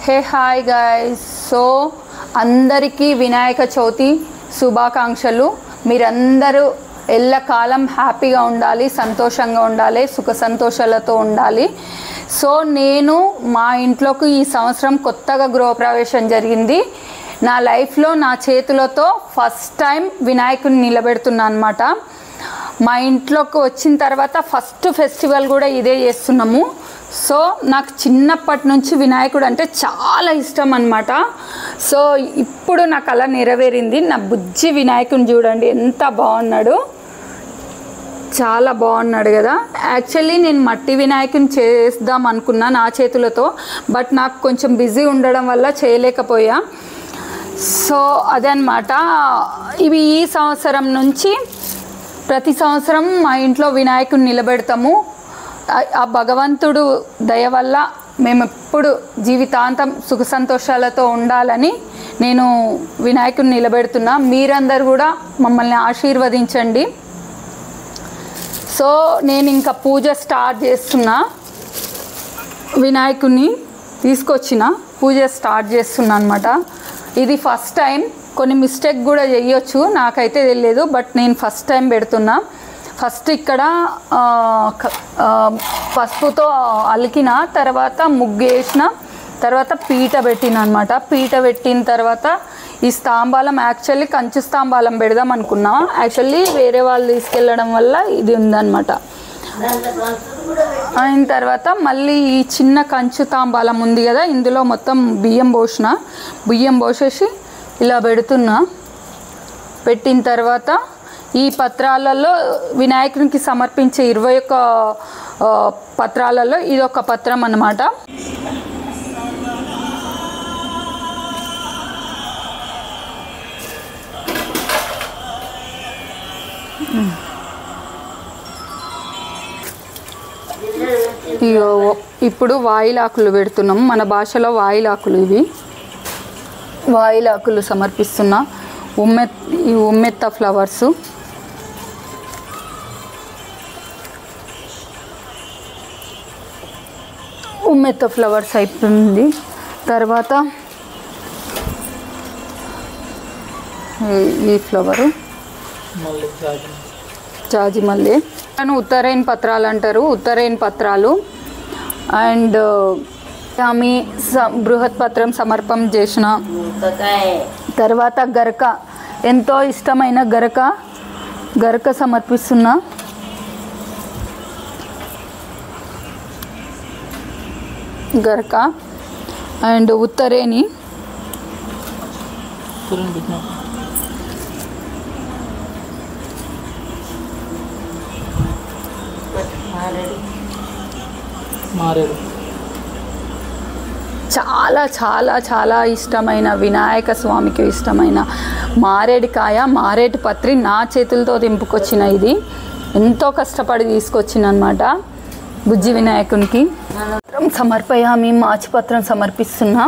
Hey hi guys. So అందరికీ వినాయక చవితి శుభాకాంక్షలు. మీరందరూ ఎల్లకాలం హ్యాపీగా ఉండాలి, సంతోషంగా ఉండాలి, సుఖ సంతోషాలతో ఉండాలి. సో నేను మా ఇంట్లోకి ఈ సంవత్సరం కొత్తగా గృహప్రవేశం జరిగింది. నా లైఫ్లో నా చేతులతో ఫస్ట్ టైం వినాయకుడిని నిలబెడుతున్నాను అన్నమాట. మా ఇంట్లోకి వచ్చిన తర్వాత ఫస్ట్ ఫెస్టివల్ కూడా ఇదే చేస్తున్నాము. సో నాకు చిన్నప్పటి నుంచి వినాయకుడు అంటే చాలా ఇష్టం అన్నమాట. సో ఇప్పుడు నా కళ నెరవేరింది. నా బుజ్జి వినాయకుడిని చూడండి ఎంత బాగున్నాడు, చాలా బాగున్నాడు కదా. యాక్చువల్లీ నేను మట్టి వినాయకుని చేద్దాం అనుకున్నా నా చేతులతో, బట్ నాకు కొంచెం బిజీ ఉండడం వల్ల చేయలేకపోయా. సో అదనమాట. ఇవి ఈ సంవత్సరం నుంచి ప్రతి సంవత్సరం మా ఇంట్లో వినాయకుడిని నిలబెడతాము. ఆ భగవంతుడు దయ వల్ల మేము ఎప్పుడు జీవితాంతం సుఖ సంతోషాలతో ఉండాలని నేను వినాయకుడిని నిలబెడుతున్నా. మీరందరూ కూడా మమ్మల్ని ఆశీర్వదించండి. సో నేను ఇంకా పూజ స్టార్ట్ చేస్తున్నా. వినాయకుడిని తీసుకొచ్చిన పూజ స్టార్ట్ చేస్తున్నా అనమాట. ఇది ఫస్ట్ టైం, కొన్ని మిస్టేక్ కూడా చేయొచ్చు, నాకైతే తెలియదు, బట్ నేను ఫస్ట్ టైం పెడుతున్నా. ఫస్ట్ ఇక్కడ పసుపుతో అలికిన తర్వాత ముగ్గేసిన తర్వాత పీట పెట్టిన అనమాట. పీట పెట్టిన తర్వాత ఈ స్తంభాలం యాక్చువల్లీ కంచు స్తంభాలం పెడదాం అనుకున్నా. యాక్చువల్లీ వేరే వాళ్ళు తీసుకెళ్ళడం వల్ల ఇది ఉందన్నమాట. అయిన తర్వాత మళ్ళీ ఈ చిన్న కంచు తాంబాలం ఉంది కదా, ఇందులో మొత్తం బియ్యం పోసేసి ఇలా పెడుతున్నా. పెట్టిన తర్వాత ఈ పత్రాలలో వినాయకునికి సమర్పించే 21 పత్రాలలో ఇదొక పత్రం అన్నమాట. ఇప్పుడు వాయిలాకులు పెడుతున్నాం. మన భాషలో వాయిలాకులు, ఇవి వాయిలాకులు సమర్పిస్తున్నా. ఉమ్మెత్త ఫ్లవర్స్, ఉమ్మెత్త ఫ్లవర్స్ అయిపోయింది. తర్వాత ఈ ఫ్లవరు జాజి మల్లె, ఉత్తరైన పత్రాలు అంటారు, ఉత్తరైన పత్రాలు. అండ్ ఆమె బృహత్ పత్రం సమర్పణ చేసిన తర్వాత గరక, ఎంతో ఇష్టమైన గరక సమర్పిస్తున్నా. గరక అండ్ ఉత్తరేని, చాలా చాలా చాలా ఇష్టమైన వినాయక స్వామికి ఇష్టమైన మారేడుకాయ, మారేడు పత్రి నా చేతులతో దింపుకొచ్చిన. ఇది ఎంతో కష్టపడి తీసుకొచ్చిన అనమాట బుజ్జి వినాయకునికి. సమర్పయామి, మాచిపత్రం సమర్పిస్తున్నా.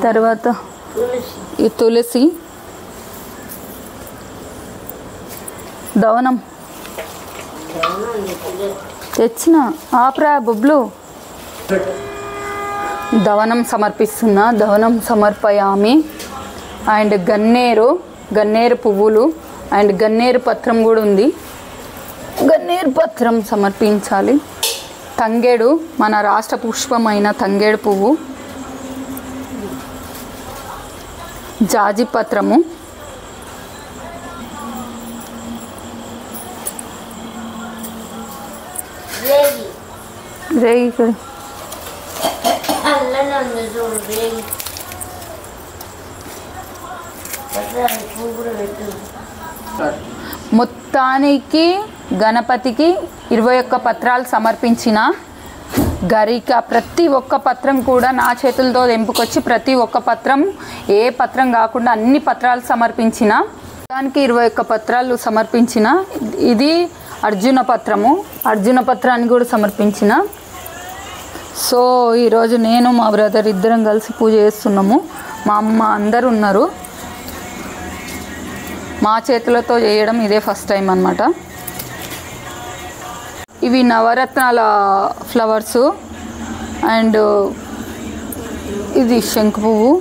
తర్వాత ఈ తులసి, దవనం తెచ్చిన ఆప్రా బొబ్లు, దవనం సమర్పిస్తున్నా. దవనం సమర్పయామి. అండ్ గన్నేరు పువ్వులు అండ్ గన్నేరు పత్రం కూడా ఉంది, గన్నేరు పత్రం సమర్పించాలి. తంగేడు, మన రాష్ట్ర పుష్పమైన తంగేడు పువ్వు, జాజి పత్రము, రేగి, మొత్తానికి గణపతికి 21 పత్రాలు సమర్పించిన. గరిక, ప్రతి ఒక్క పత్రం కూడా నా చేతులతో తెంపుకొచ్చి ప్రతి ఒక్క పత్రం, ఏ పత్రం కాకుండా అన్ని పత్రాలు సమర్పించిన. దానికి 21 పత్రాలు సమర్పించిన. ఇది అర్జున పత్రము, అర్జున పత్రాన్ని కూడా సమర్పించిన. సో ఈరోజు నేను మా బ్రదర్ ఇద్దరం కలిసి పూజ చేస్తున్నాము. మా అమ్మ అందరు ఉన్నారు. మా చేతులతో చేయడం ఇదే ఫస్ట్ టైం అన్నమాట. ఇవి నవరత్నాల ఫ్లవర్సు అండ్ ఇది శంకు పువ్వు,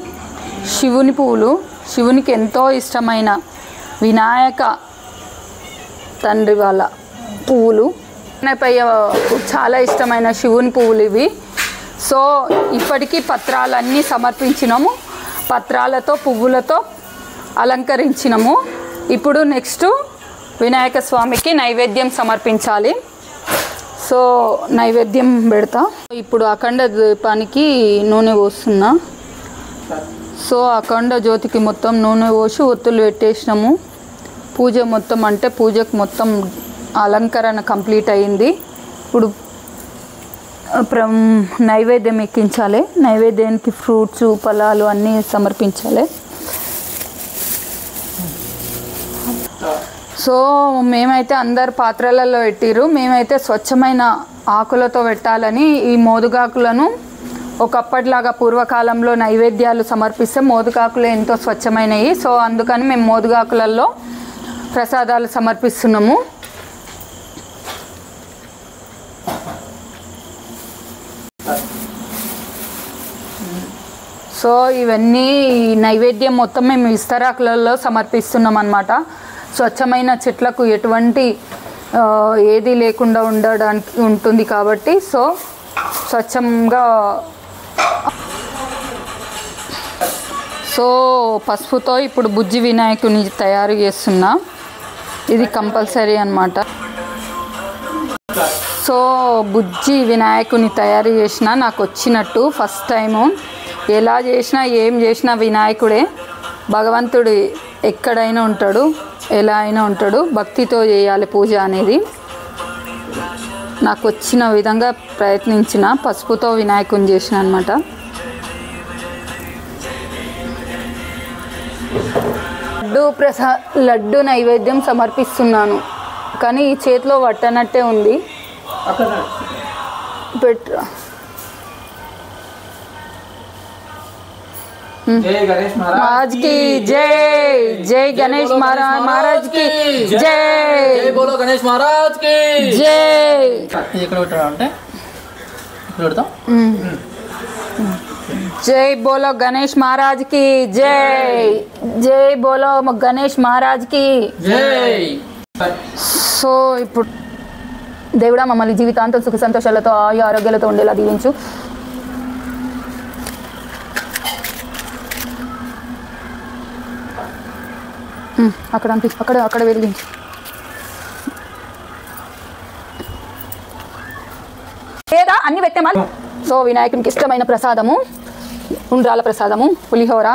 శివుని పువ్వులు, శివునికి ఎంతో ఇష్టమైన వినాయక తండ్రి వాళ్ళ పువ్వులు, చాలా ఇష్టమైన శివుని పువ్వులు ఇవి. సో ఇప్పటికీ పత్రాలన్నీ సమర్పించినాము, పత్రాలతో పువ్వులతో అలంకరించినాము. ఇప్పుడు నెక్స్ట్ వినాయక స్వామికి నైవేద్యం సమర్పించాలి. సో నైవేద్యం పెడతా. ఇప్పుడు అఖండ దీపానికి నూనె పోస్తున్నా. సో అఖండ జ్యోతికి మొత్తం నూనె పోసి ఒత్తులు పెట్టేసినాము. పూజ మొత్తం అంటే పూజకు మొత్తం అలంకరణ కంప్లీట్ అయింది. ఇప్పుడు నైవేద్యం ఎక్కించాలి. నైవేద్యానికి ఫ్రూట్స్, ఫలాలు అన్నీ సమర్పించాలి. సో మేమైతే అందరు పాత్రలలో పెట్టిరు. మేమైతే స్వచ్ఛమైన ఆకులతో పెట్టాలని ఈ మోదుగాకులను ఒకప్పటిలాగా పూర్వకాలంలో నైవేద్యాలు సమర్పిస్తే మోదుగాకులు ఎంతో స్వచ్ఛమైనవి. సో అందుకని మేము మోదుగాకులలో ప్రసాదాలు సమర్పిస్తున్నాము. సో ఇవన్నీ నైవేద్యం మొత్తం మేము ఇస్తరాకులలో సమర్పిస్తున్నాం అన్నమాట. స్వచ్ఛమైన చెట్లకు ఎటువంటి ఏది లేకుండా ఉండడానికి ఉంటుంది కాబట్టి సో స్వచ్ఛంగా. సో పసుపుతో ఇప్పుడు బుజ్జి వినాయకుని తయారు చేస్తున్నా. ఇది కంపల్సరీ అన్నమాట. సో బుజ్జి వినాయకుని తయారు చేసిన నాకు వచ్చినట్టు ఫస్ట్ టైము. ఎలా చేసినా ఏం చేసినా వినాయకుడే. భగవంతుడు ఎక్కడైనా ఉంటాడు, ఎలా అయినా ఉంటాడు. భక్తితో చేయాలి పూజ అనేది. నాకు వచ్చిన విధంగా ప్రయత్నించిన పసుపుతో వినాయకుని చేసిన అన్నమాట. లడ్డు నైవేద్యం సమర్పిస్తున్నాను, కానీ ఈ చేతిలో పట్టనట్టే ఉంది. పెట్టు. जय गणेश महाराज की जय, जय गणेश महाराज की जय, जय बोलो गणेश महाराज की जय. ఇక్కడ పెట్టరా అంటే ఇక్కడ పెడతాం. जय बोलो गणेश महाराज की जय, जय बोलो गणेश महाराज की जय. సో ఇప్పుడు దేవుడా మమ్మల్ని జీవితాంతం సుఖ సంతోషాలతో ఆయు ఆరోగ్యాలతో ఉండేలా దీవించు. అక్కడ అక్కడ అక్కడ వెలిగించు. లేదా అన్ని పెట్టామా. సో వినాయకునికి ఇష్టమైన ప్రసాదము ఉండ్రాల ప్రసాదము, పులిహోర,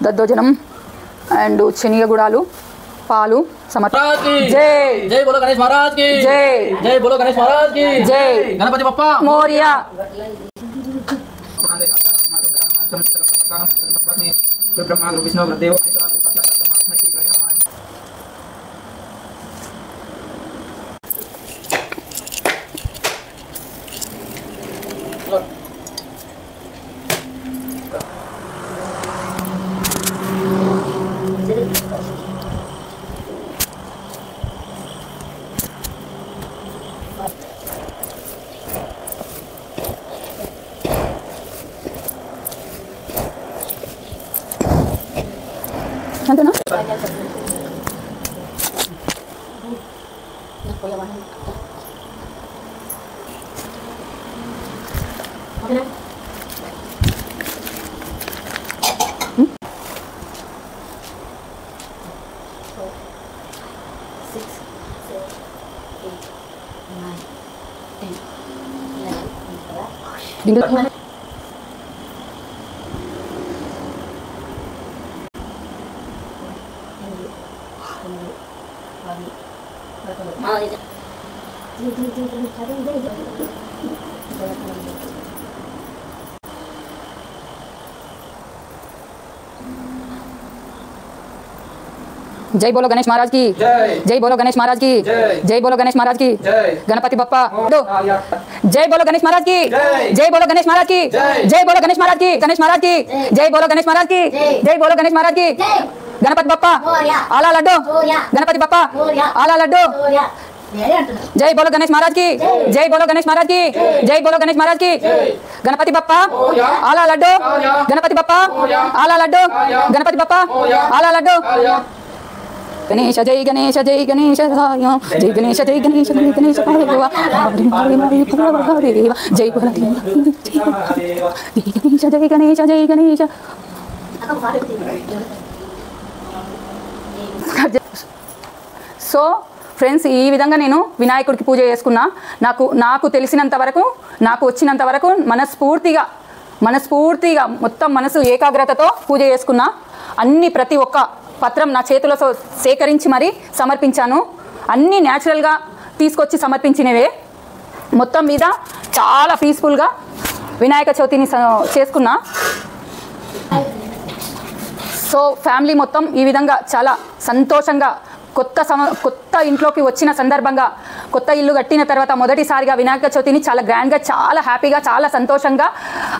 దద్దోజనం అండ్ శనగగుడాలు, పాలు సమర్పణ. జై जय बोलो गणेश महाराज की जय, जय बोलो गणेश महाराज की जय. गणपति बप्पा మోరియా. ब्रह्मा विष्णु देव అంతేనా. जय बोलो गणेश महाराज की जय बोलो गणेश महाराज की जय बोलो गणेश महाराज की गणपति बप्पा. जय बोलो गणेश महाराज की जय बोलो गणेश महाराज की जय बोलो गणेश महाराज की गणेश महाराज की जय बोलो गणेश महाराज की जय बोलो गणेश महाराज की गणपति बप्पा आला लड्डू गणपति बप्पा आला लड्डू जय बोलो गणेश महाराज की जय बोलो गणेश महाराज की जय बोलो गणेश महाराज की गणपति बप्पा आला लड्डू गणपति बप्पा आला लड्डू गणपति बप्पा आला लड्डू गणेश जय गणेश जय गणेश जय गणेश जय गणेश जय गणेश जय गणेश जय गणेश जय गणेश సో ఫ్రెండ్స్ ఈ విధంగా నేను వినాయకుడికి పూజ చేసుకున్నా. నాకు తెలిసినంత వరకు నాకు వచ్చినంత వరకు మనస్ఫూర్తిగా మొత్తం మనసు ఏకాగ్రతతో పూజ చేసుకున్నా. అన్ని ప్రతి ఒక్క పత్రం నా చేతిలో సేకరించి మరీ సమర్పించాను. అన్నీ న్యాచురల్గా తీసుకొచ్చి సమర్పించినవే. మొత్తం మీద చాలా పీస్ఫుల్గా వినాయక చవితిని చేసుకున్నా. సో ఫ్యామిలీ మొత్తం ఈ విధంగా చాలా సంతోషంగా కొత్త ఇంట్లోకి వచ్చిన సందర్భంగా కొత్త ఇల్లు కట్టిన తర్వాత మొదటిసారిగా వినాయక చవితిని చాలా గ్రాండ్గా చాలా హ్యాపీగా చాలా సంతోషంగా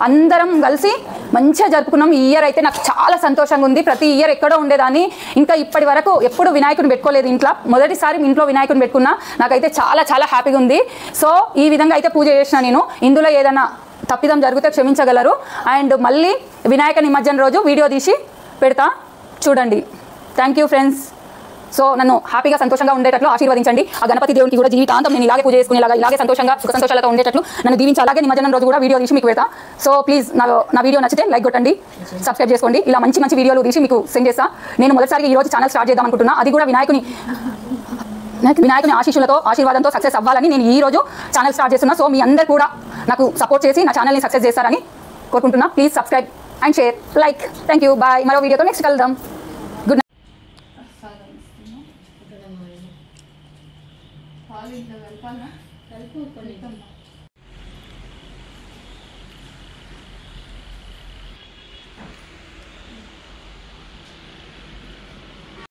అందరం కలిసి మంచిగా జరుపుకున్నాం. ఈ ఇయర్ అయితే నాకు చాలా సంతోషంగా ఉంది. ప్రతి ఇయర్ ఎక్కడో ఉండేదాన్ని, ఇంకా ఇప్పటి వరకు ఎప్పుడు వినాయకుని పెట్టుకోలేదు ఇంట్లో. మొదటిసారి ఇంట్లో వినాయకుని పెట్టుకున్నా. నాకైతే చాలా చాలా హ్యాపీగా ఉంది. సో ఈ విధంగా అయితే పూజ చేసిన నేను. ఇందులో ఏదైనా తప్పిదం జరిగితే క్షమించగలరు. అండ్ మళ్ళీ వినాయక నిమజ్జనం రోజు వీడియో తీసి పెడతా, చూడండి. Thank you friends. సో నన్ను హ్యాపీగా సంతోషంగా ఉండేటట్లు ఆశీర్వదించండి. ఆ గణపతి దేవునికి కూడా జీవితాంతం నేను ఇలాగే పూజ చేసుకునేలాగా ఇలాగే సంతోషంగా సుఖ సంతోషాలతో ఉండేటట్లు నన్ను దీవించి అలాగే నిమజ్జనం రోజు కూడా వీడియో తీసి మీకు పెడతా. సో ప్లీజ్ నా వీడియో నచ్చితే లైక్ కొట్టండి, సబ్స్క్రైబ్ చేసుకోండి. ఇలా మంచి మంచి వీడియోలు తీసి మీకు సెండ్ చేస్తా. నేను మొదటిసారిగా ఈరోజు ఛానల్ స్టార్ట్ చేద్దాం అనుకుంటున్నా. అది కూడా వినాయకుని ఆశీస్సులతో ఆశీర్వాదంతో సక్సెస్ అవ్వాలని నేను ఈ రోజు ఛానల్ స్టార్ట్ చేస్తున్నా. సో మీ అందరూ కూడా నాకు సపోర్ట్ చేసి నా ఛానల్ని సక్సెస్ చేస్తారని కోరుకుంటున్నా. Please subscribe and share, like. Thank you, bye. మరో వీడియోతో నెక్స్ట్ కలుద్దాం. Good night. పాలు ఇంట్లో కలపాలా?